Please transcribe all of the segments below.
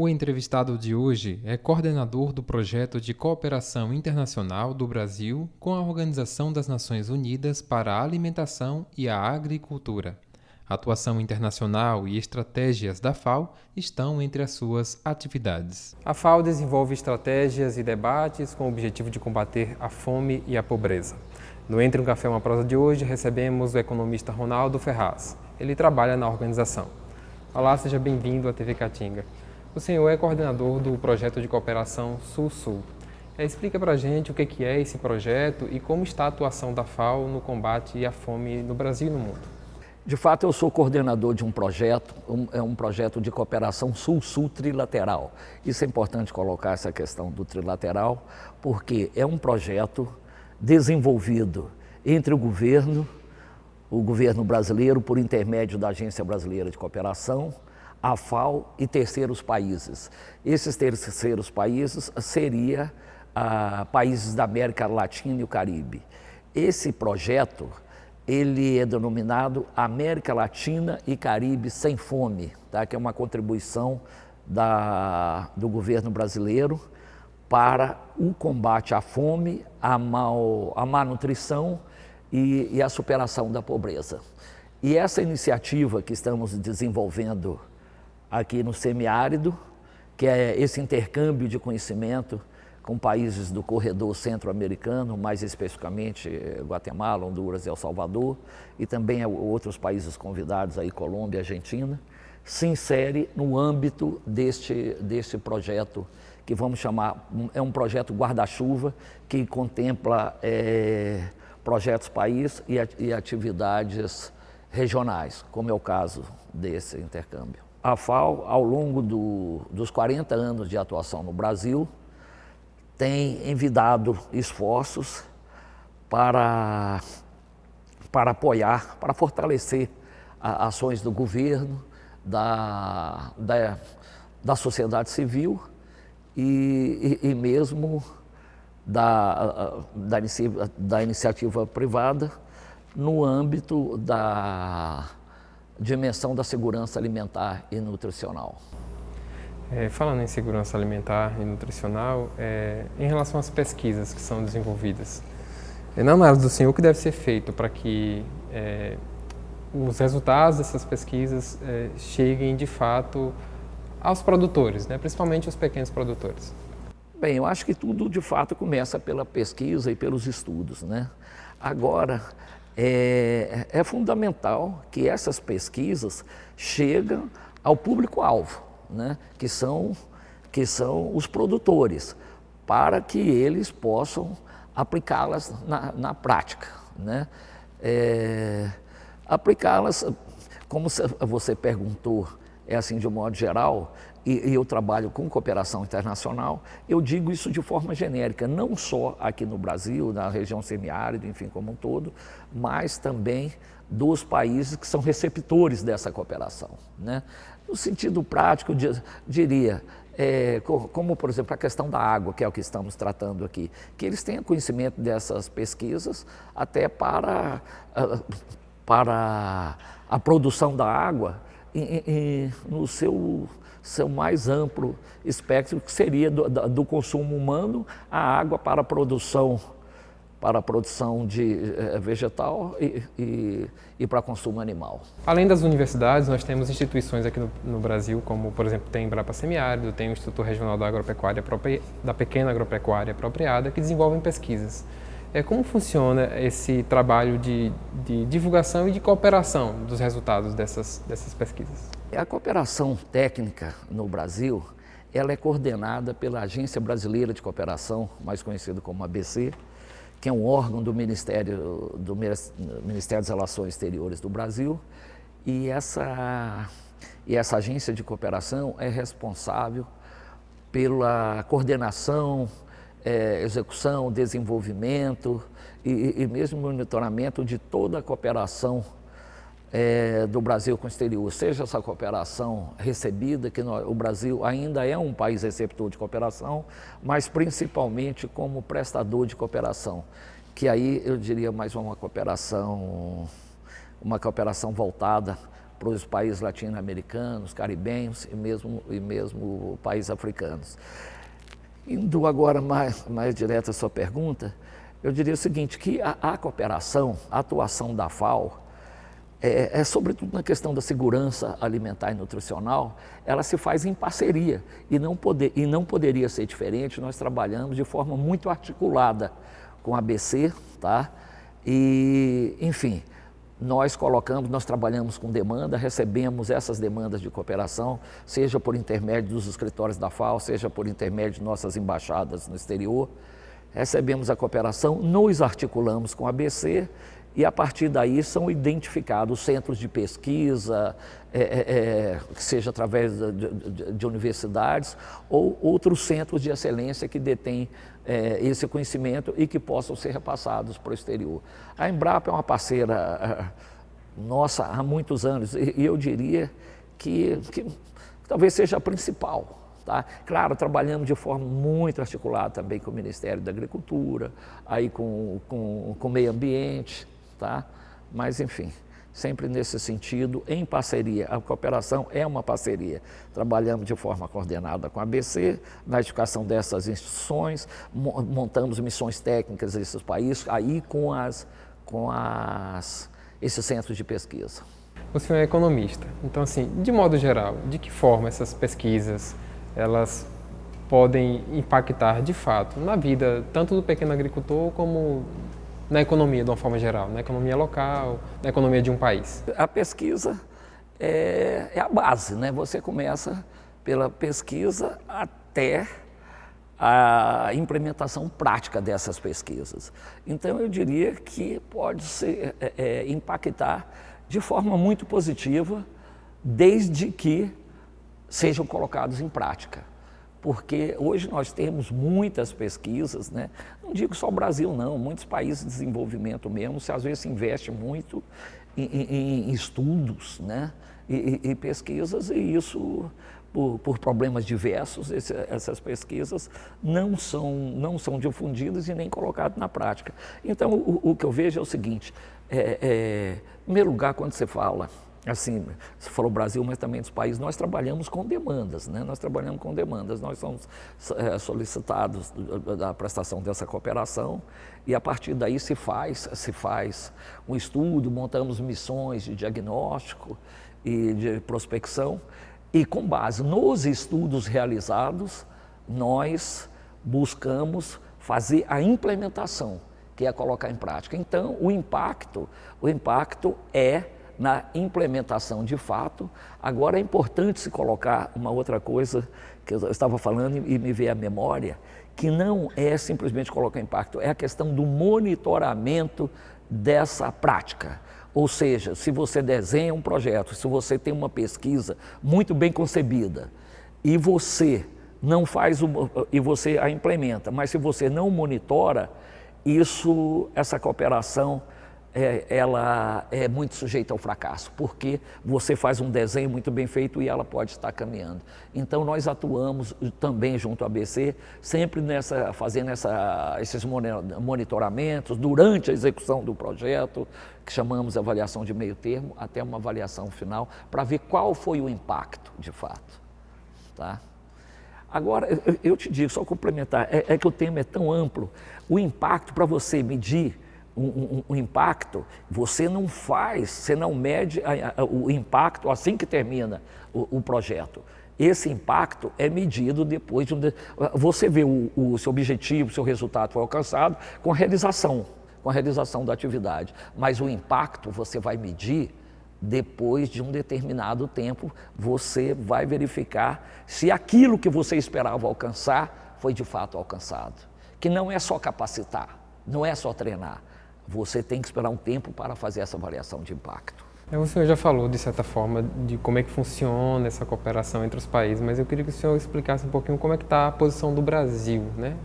O entrevistado de hoje é coordenador do projeto de cooperação internacional do Brasil com a Organização das Nações Unidas para a Alimentação e a Agricultura. A atuação internacional e estratégias da FAO estão entre as suas atividades. A FAO desenvolve estratégias e debates com o objetivo de combater a fome e a pobreza. No Entre um Café Uma Prosa de hoje, recebemos o economista Ronaldo Ferraz. Ele trabalha na organização. Olá, seja bem-vindo à TV Caatinga. O senhor é coordenador do projeto de cooperação Sul-Sul. Explica para a gente o que é esse projeto e como está a atuação da FAO no combate à fome no Brasil e no mundo. De fato, eu sou coordenador de um projeto, é um projeto de cooperação Sul-Sul trilateral. Isso é importante colocar essa questão do trilateral, porque é um projeto desenvolvido entre o governo brasileiro por intermédio da Agência Brasileira de Cooperação, a FAO e terceiros países. Esses terceiros países seriam países da América Latina e o Caribe. Esse projeto, ele é denominado América Latina e Caribe Sem Fome, tá? Que é uma contribuição do governo brasileiro para o combate à fome, à má nutrição e a superação da pobreza. E essa iniciativa que estamos desenvolvendo aqui no semiárido, que é esse intercâmbio de conhecimento com países do corredor centro-americano, mais especificamente Guatemala, Honduras e El Salvador, e também outros países convidados, aí, Colômbia e Argentina, se insere no âmbito deste projeto, que vamos chamar, é um projeto guarda-chuva, que contempla projetos país e atividades regionais, como é o caso desse intercâmbio. A FAO, ao longo dos 40 anos de atuação no Brasil, tem envidado esforços para apoiar, para fortalecer ações do governo, da sociedade civil e mesmo da iniciativa privada no âmbito da dimensão da segurança alimentar e nutricional. Falando em segurança alimentar e nutricional, em relação às pesquisas que são desenvolvidas, na análise do senhor, o que deve ser feito para que os resultados dessas pesquisas cheguem de fato aos produtores, né? Principalmente os pequenos produtores? Bem, eu acho que tudo de fato começa pela pesquisa e pelos estudos, né? Agora, é fundamental que essas pesquisas cheguem ao público-alvo, né? que são os produtores, para que eles possam aplicá-las na prática, né? Aplicá-las, como você perguntou, é assim de um modo geral, e eu trabalho com cooperação internacional, eu digo isso de forma genérica, não só aqui no Brasil, na região semiárida, enfim, como um todo, mas também dos países que são receptores dessa cooperação, né? No sentido prático, diria, como por exemplo a questão da água, que é o que estamos tratando aqui, que eles tenham conhecimento dessas pesquisas até para a produção da água no seu mais amplo espectro, que seria do consumo humano, a água para a produção de vegetal e para consumo animal. Além das universidades, nós temos instituições aqui no Brasil, como por exemplo tem Embrapa Semiárido, tem o Instituto Regional da Pequena Agropecuária Apropriada, que desenvolvem pesquisas. Como funciona esse trabalho de divulgação e de cooperação dos resultados dessas pesquisas? A cooperação técnica no Brasil, ela é coordenada pela Agência Brasileira de Cooperação, mais conhecida como ABC, que é um órgão do Ministério das Relações Exteriores do Brasil, e essa agência de cooperação é responsável pela coordenação, execução, desenvolvimento e mesmo monitoramento de toda a cooperação do Brasil com o exterior, seja essa cooperação recebida, que o Brasil ainda é um país receptor de cooperação, mas principalmente como prestador de cooperação, que aí eu diria mais uma cooperação voltada os países latino-americanos, caribenhos e mesmo países africanos. Indo agora mais direto à sua pergunta, eu diria o seguinte, que a cooperação, a atuação da FAO, sobretudo na questão da segurança alimentar e nutricional, ela se faz em parceria e não poderia ser diferente. Nós trabalhamos de forma muito articulada com a ABC, tá? E, enfim, nós trabalhamos com demanda, recebemos essas demandas de cooperação, seja por intermédio dos escritórios da FAO, seja por intermédio de nossas embaixadas no exterior. Recebemos a cooperação, nos articulamos com a ABC e a partir daí são identificados centros de pesquisa, seja através de universidades ou outros centros de excelência que detêm esse conhecimento e que possam ser repassados para o exterior. A Embrapa é uma parceira nossa há muitos anos e eu diria que talvez seja a principal. Tá? Claro, trabalhamos de forma muito articulada também com o Ministério da Agricultura, aí com o meio ambiente, tá? Mas enfim, sempre nesse sentido, em parceria. A cooperação é uma parceria. Trabalhamos de forma coordenada com a ABC, na edificação dessas instituições, montamos missões técnicas nesses países, aí com esses centros de pesquisa. O senhor é economista, então assim, de modo geral, de que forma essas pesquisas elas podem impactar de fato na vida tanto do pequeno agricultor como na economia de uma forma geral, na economia local, na economia de um país? A pesquisa é a base, né? Você começa pela pesquisa até a implementação prática dessas pesquisas. Então eu diria que pode impactar de forma muito positiva, desde que sejam colocados em prática, porque hoje nós temos muitas pesquisas, né? Não digo só o Brasil não, muitos países de desenvolvimento mesmo, às vezes se investe muito em estudos, né? e pesquisas, e isso por problemas diversos, essas pesquisas não são difundidas e nem colocadas na prática. Então o que eu vejo é o seguinte, em primeiro lugar, quando você fala, assim, você falou Brasil, mas também dos países, nós trabalhamos com demandas, né? Nós trabalhamos com demandas, nós somos solicitados da prestação dessa cooperação e a partir daí se faz um estudo, montamos missões de diagnóstico e de prospecção e com base nos estudos realizados, nós buscamos fazer a implementação, que é colocar em prática. Então, o impacto é na implementação de fato. Agora é importante se colocar uma outra coisa que eu estava falando e me veio à memória, que não é simplesmente colocar impacto, é a questão do monitoramento dessa prática. Ou seja, se você desenha um projeto, se você tem uma pesquisa muito bem concebida e você não e você a implementa, mas se você não monitora, essa cooperação ela é muito sujeita ao fracasso, porque você faz um desenho muito bem feito e ela pode estar caminhando. Então nós atuamos também junto à ABC, sempre fazendo esses monitoramentos durante a execução do projeto, que chamamos de avaliação de meio termo, até uma avaliação final, para ver qual foi o impacto de fato. Tá? Agora, eu te digo, só complementar, que o tema é tão amplo, o impacto para você medir um impacto, você não mede o impacto assim que termina o projeto. Esse impacto é medido depois de você vê o seu objetivo, o seu resultado foi alcançado com a realização da atividade. Mas o impacto você vai medir depois de um determinado tempo, você vai verificar se aquilo que você esperava alcançar foi de fato alcançado. Que não é só capacitar, não é só treinar. Você tem que esperar um tempo para fazer essa avaliação de impacto. O senhor já falou, de certa forma, de como é que funciona essa cooperação entre os países, mas eu queria que o senhor explicasse um pouquinho como é que está a posição do Brasil, né,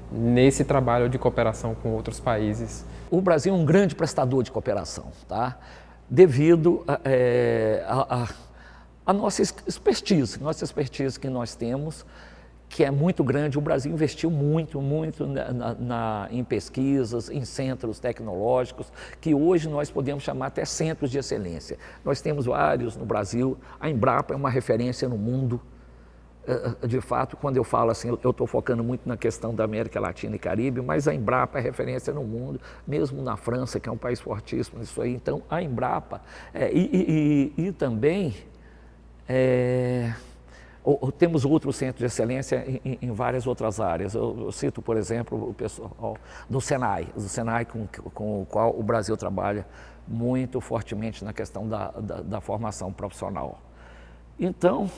nesse trabalho de cooperação com outros países. O Brasil é um grande prestador de cooperação, tá? Devido a nossa expertise que nós temos, que é muito grande. O Brasil investiu muito em pesquisas, em centros tecnológicos, que hoje nós podemos chamar até centros de excelência. Nós temos vários no Brasil. A Embrapa é uma referência no mundo. De fato, quando eu falo assim, eu estou focando muito na questão da América Latina e Caribe, mas a Embrapa é referência no mundo, mesmo na França, que é um país fortíssimo nisso aí. Então, a Embrapa, e também temos outros centros de excelência em várias outras áreas. Eu cito, por exemplo, o pessoal do Senai com o qual o Brasil trabalha muito fortemente na questão da formação profissional. Então,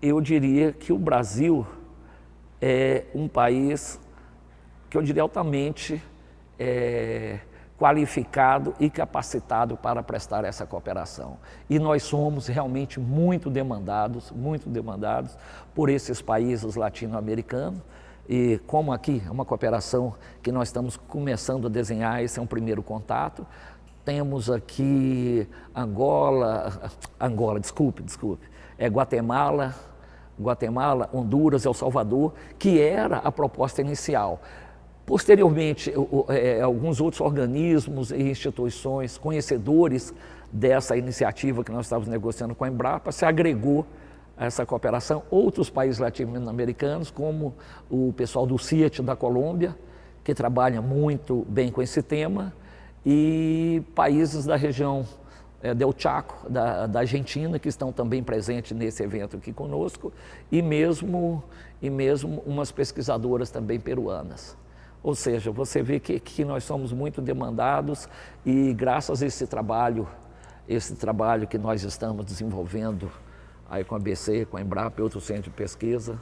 eu diria que o Brasil é um país que eu diria altamente qualificado e capacitado para prestar essa cooperação. E nós somos realmente muito demandados por esses países latino-americanos. E como aqui é uma cooperação que nós estamos começando a desenhar, esse é um primeiro contato. Temos aqui Guatemala, Honduras, El Salvador, que era a proposta inicial. Posteriormente, alguns outros organismos e instituições conhecedores dessa iniciativa que nós estávamos negociando com a Embrapa se agregou a essa cooperação. Outros países latino-americanos, como o pessoal do CIET da Colômbia, que trabalha muito bem com esse tema, e países da região del Chaco, da Argentina, que estão também presentes nesse evento aqui conosco, e mesmo umas pesquisadoras também peruanas. Ou seja, você vê que nós somos muito demandados e graças a esse trabalho que nós estamos desenvolvendo aí com a ABC, com a Embrapa e outros centros de pesquisa,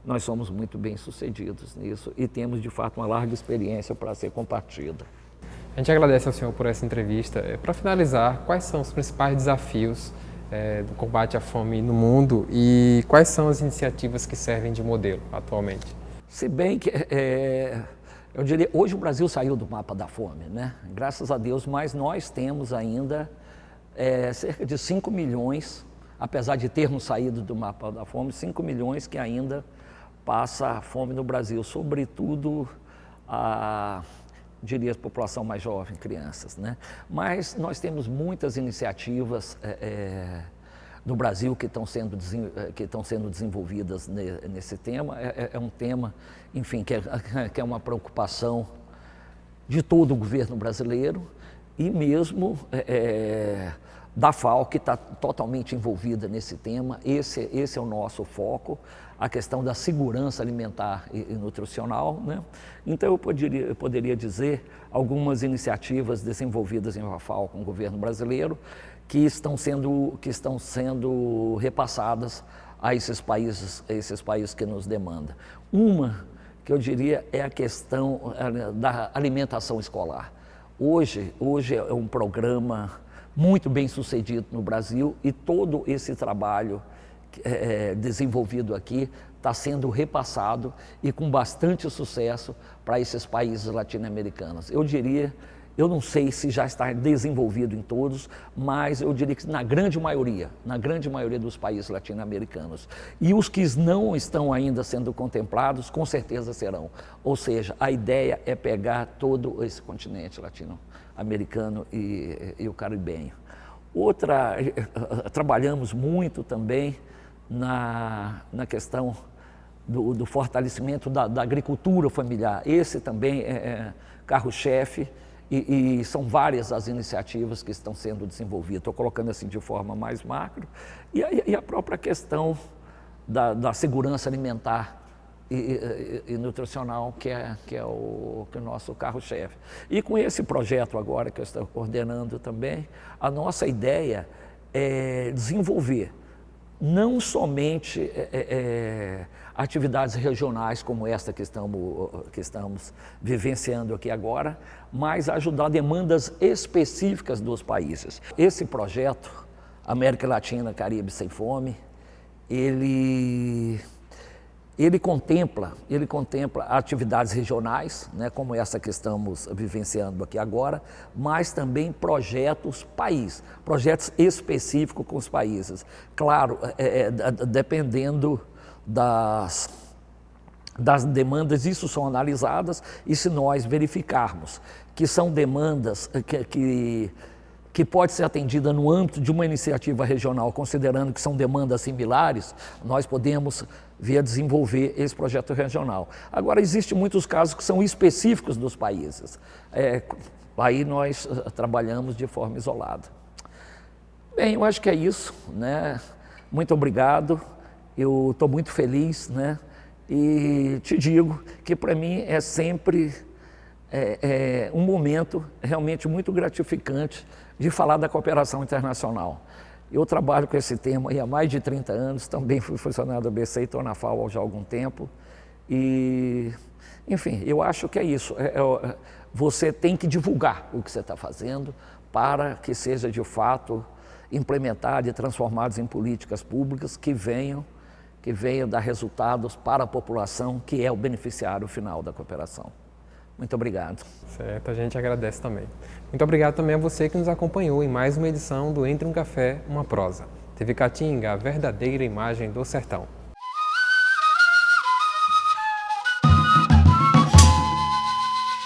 nós somos muito bem sucedidos nisso e temos de fato uma larga experiência para ser compartilhada. A gente agradece ao senhor por essa entrevista. Para finalizar, quais são os principais desafios do combate à fome no mundo e quais são as iniciativas que servem de modelo atualmente? Se bem que, eu diria, hoje o Brasil saiu do mapa da fome, né? Graças a Deus, mas nós temos ainda cerca de 5 milhões, apesar de termos saído do mapa da fome, 5 milhões que ainda passa fome no Brasil, sobretudo diria a população mais jovem, crianças, né? Mas nós temos muitas iniciativas no Brasil que estão sendo desenvolvidas nesse tema. É um tema, enfim, que é uma preocupação de todo o governo brasileiro e mesmo da FAO, que está totalmente envolvida nesse tema. Esse é o nosso foco, a questão da segurança alimentar e nutricional, né? Então eu poderia dizer algumas iniciativas desenvolvidas em FAO com o governo brasileiro que estão sendo repassadas a esses países que nos demandam. Uma que eu diria é a questão da alimentação escolar. Hoje é um programa muito bem sucedido no Brasil e todo esse trabalho desenvolvido aqui está sendo repassado e com bastante sucesso para esses países latino-americanos. Eu não sei se já está desenvolvido em todos, mas eu diria que na grande maioria dos países latino-americanos. E os que não estão ainda sendo contemplados, com certeza serão. Ou seja, a ideia é pegar todo esse continente latino-americano e o caribenho. Trabalhamos muito também na questão do fortalecimento da agricultura familiar. Esse também é carro-chefe e são várias as iniciativas que estão sendo desenvolvidas. Estou colocando assim de forma mais macro. E a própria questão da segurança alimentar e nutricional, que é o nosso carro-chefe. E com esse projeto agora que eu estou coordenando também, a nossa ideia é desenvolver não somente atividades regionais como esta que estamos vivenciando aqui agora, mas ajudar demandas específicas dos países. Esse projeto, América Latina, Caribe Sem Fome, ele Ele contempla atividades regionais, né, como essa que estamos vivenciando aqui agora, mas também projetos país, projetos específicos com os países. Claro, dependendo das demandas, isso são analisadas, e se nós verificarmos que são demandas que pode ser atendida no âmbito de uma iniciativa regional, considerando que são demandas similares, nós podemos vir a desenvolver esse projeto regional. Agora, existem muitos casos que são específicos dos países. Aí nós trabalhamos de forma isolada. Bem, eu acho que é isso, né? Muito obrigado, eu estou muito feliz, né? E te digo que para mim é sempre um momento realmente muito gratificante de falar da cooperação internacional. Eu trabalho com esse tema há mais de 30 anos, também fui funcionário da ABC e estou na FAO já há algum tempo. E, enfim, eu acho que é isso. Você tem que divulgar o que você está fazendo para que seja de fato implementado e transformado em políticas públicas que venham dar resultados para a população, que é o beneficiário final da cooperação. Muito obrigado. Certo, a gente agradece também. Muito obrigado também a você que nos acompanhou em mais uma edição do Entre um Café, uma Prosa. TV Caatinga, a verdadeira imagem do sertão.